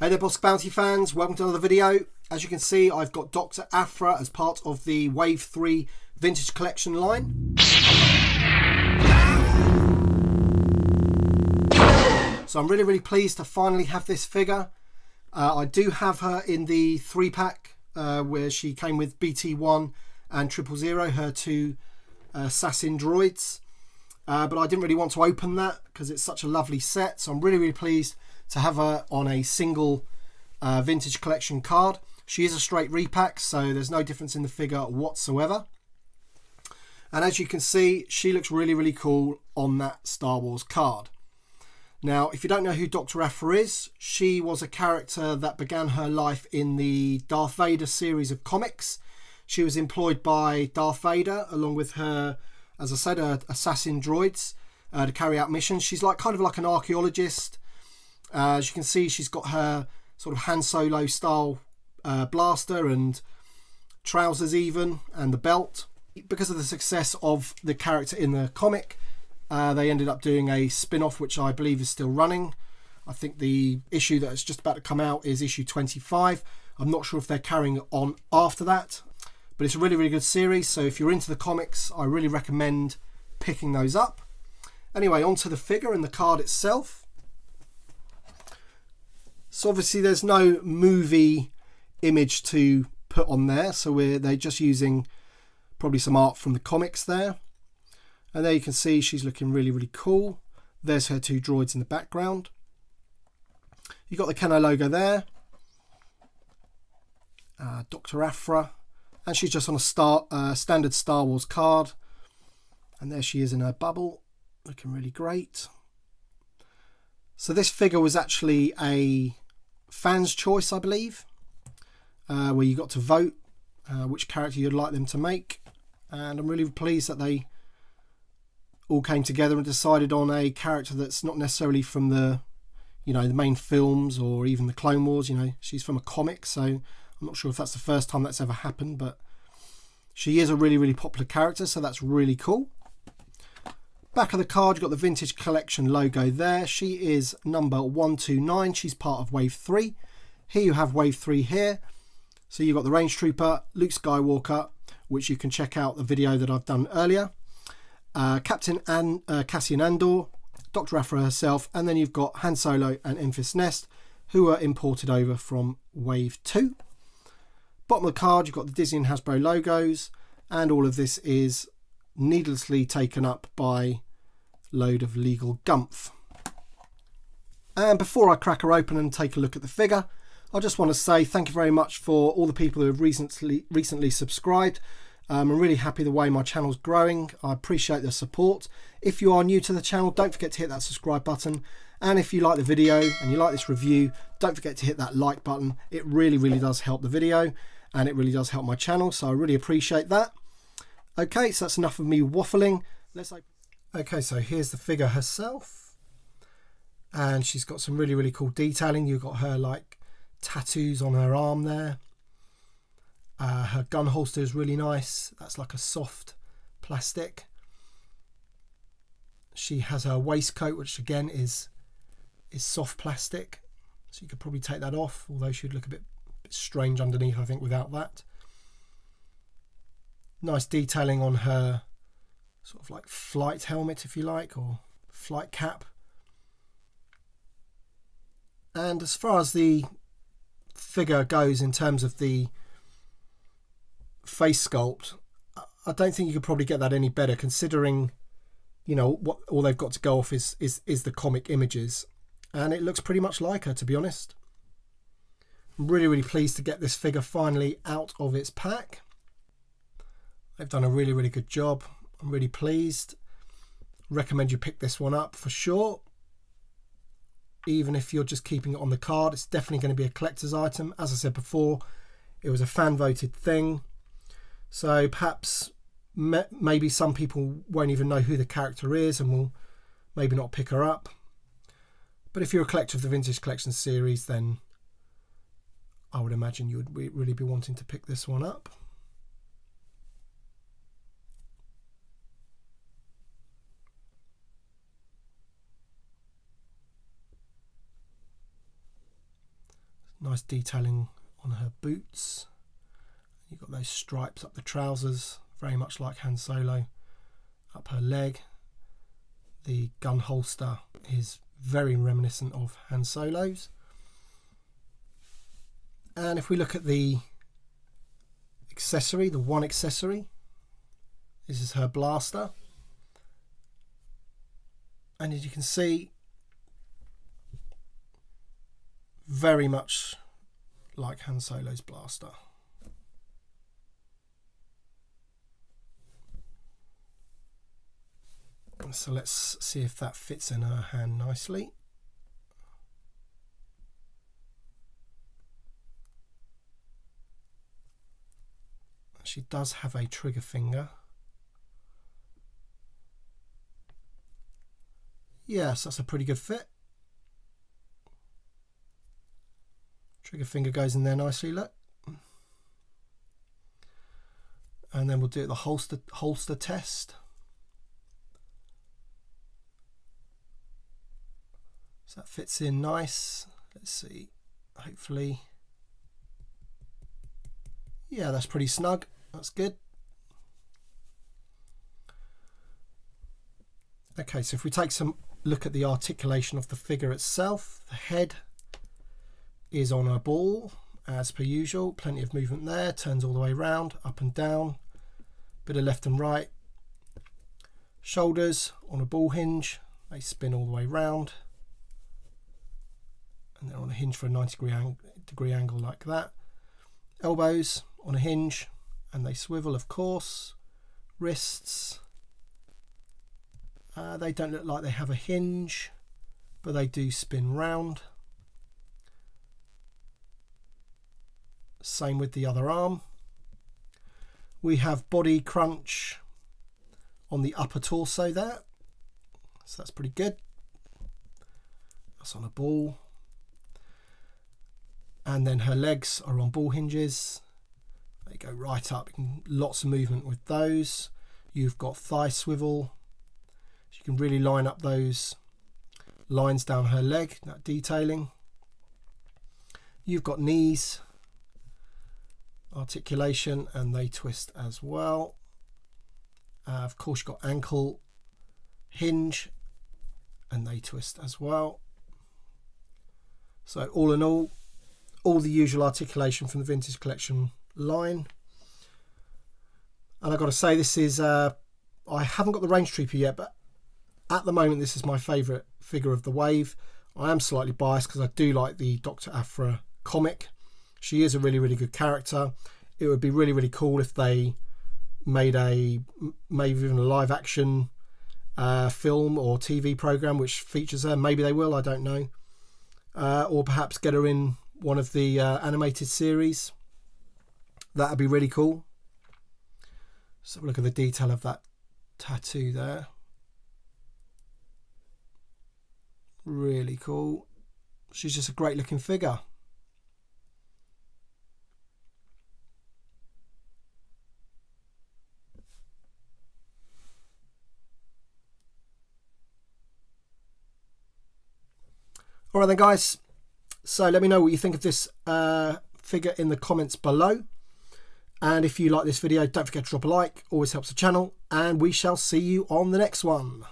Hey there Boss Bounty fans, welcome to another video. As you can see, I've got Doctor Aphra as part of the Wave 3 Vintage Collection line. So I'm really pleased to finally have this figure. I do have her in the 3-pack where she came with BT1 and 000, her two assassin droids. But I didn't really want to open that because it's such a lovely set. So I'm really pleased to have her on a single Vintage Collection card. She is a straight repack, so there's no difference in the figure whatsoever. And as you can see, she looks really cool on that Star Wars card. Now, if you don't know who Doctor Aphra is, she was a character that began her life in the Darth Vader series of comics. She was employed by Darth Vader along with her, as I said, her assassin droids to carry out missions. She's kind of like an archaeologist. As you can see, she's got her sort of Han Solo style blaster and trousers even, and the belt. Because of the success of the character in the comic, they ended up doing a spin-off which I believe is still running. I think the issue that is just about to come out is issue 25. I'm not sure if they're carrying it on after that, but it's a really good series, so if you're into the comics, I really recommend picking those up. Anyway, onto the figure and the card itself. So obviously there's no movie image to put on there, so they're just using probably some art from the comics there. And there you can see she's looking really cool. There's her two droids in the background. You've got the Kenner logo there. Doctor Aphra. And she's just on a standard Star Wars card. And there she is in her bubble, looking really great. So this figure was actually a fan's choice, I believe, where you got to vote which character you'd like them to make. And I'm really pleased that they all came together and decided on a character that's not necessarily from the, the main films or even the Clone Wars. She's from a comic, so I'm not sure if that's the first time that's ever happened, but she is a really popular character, so that's really cool. Back of the card, you've got the Vintage Collection logo there. She is number 129. She's part of Wave 3. Here you have Wave 3 here. So you've got the Range Trooper, Luke Skywalker, which you can check out the video that I've done earlier. Captain Cassian Andor, Doctor Aphra herself, and then you've got Han Solo and Enfys Nest, who are imported over from Wave 2. Bottom of the card, you've got the Disney and Hasbro logos, and all of this is needlessly taken up by a load of legal gumph. And before I crack her open and take a look at the figure, I just want to say thank you very much for all the people who have recently subscribed. I'm really happy the way my channel's growing. I appreciate the support. If you are new to the channel, don't forget to hit that subscribe button. And if you like the video and you like this review, don't forget to hit that like button. It really does help the video, and it really does help my channel, so I really appreciate that. Okay, so that's enough of me waffling. Okay, so here's the figure herself, and she's got some really cool detailing. You've got her tattoos on her arm there. Her gun holster is really nice. That's like a soft plastic. She has her waistcoat, which again is soft plastic, so you could probably take that off, although she'd look a bit strange underneath, I think, without that. Nice detailing on her sort of flight helmet, if you like, or flight cap. And as far as the figure goes in terms of the face sculpt, I don't think you could probably get that any better, considering what all they've got to go off is the comic images, and it looks pretty much like her, to be honest. I'm really pleased to get this figure finally out of its pack. They've done a really good job. I'm really pleased. Recommend you pick this one up for sure. Even if you're just keeping it on the card, it's definitely going to be a collector's item. As I said before, it was a fan voted thing, so perhaps maybe some people won't even know who the character is and will maybe not pick her up. But if you're a collector of the Vintage Collection series, then I would imagine you would really be wanting to pick this one up. Nice detailing on her boots. You've got those stripes up the trousers, very much like Han Solo. Up her leg. The gun holster is very reminiscent of Han Solo's. And if we look at the accessory, the one accessory, this is her blaster. And as you can see, very much like Han Solo's blaster. So let's see if that fits in her hand nicely. She does have a trigger finger. Yes, that's a pretty good fit. Trigger finger goes in there nicely, look. And then we'll do the holster test. So that fits in nice. Let's see, hopefully. Yeah, that's pretty snug. That's good. Okay, so if we take some look at the articulation of the figure itself, the head is on a ball as per usual. Plenty of movement there. Turns all the way around, up and down. Bit of left and right. Shoulders on a ball hinge. They spin all the way round. And they're on a hinge for a 90-degree angle like that. Elbows on a hinge and they swivel, of course. Wrists, they don't look like they have a hinge, but they do spin round. Same with the other arm. We have body crunch on the upper torso there, so that's pretty good. That's on a ball. And then her legs are on ball hinges. They go right up. Lots of movement with those. You've got thigh swivel. So you can really line up those lines down her leg, that detailing. You've got knees, articulation, and they twist as well. Of course, you've got ankle hinge, and they twist as well. So all in all the usual articulation from the Vintage Collection line. And I've got to say, this is I haven't got the Range Trooper yet, but at the moment this is my favourite figure of the wave. I am slightly biased because I do like the Doctor Aphra comic. She is a really, really good character. It would be really, really cool if they made maybe even a live action film or TV program which features her. Maybe they will, I don't know. Or perhaps get her in one of the animated series. That'd be really cool. So look at the detail of that tattoo there. Really cool. She's just a great looking figure. All right then, guys. So let me know what you think of this figure in the comments below. And if you like this video, don't forget to drop a like. Always helps the channel. And we shall see you on the next one.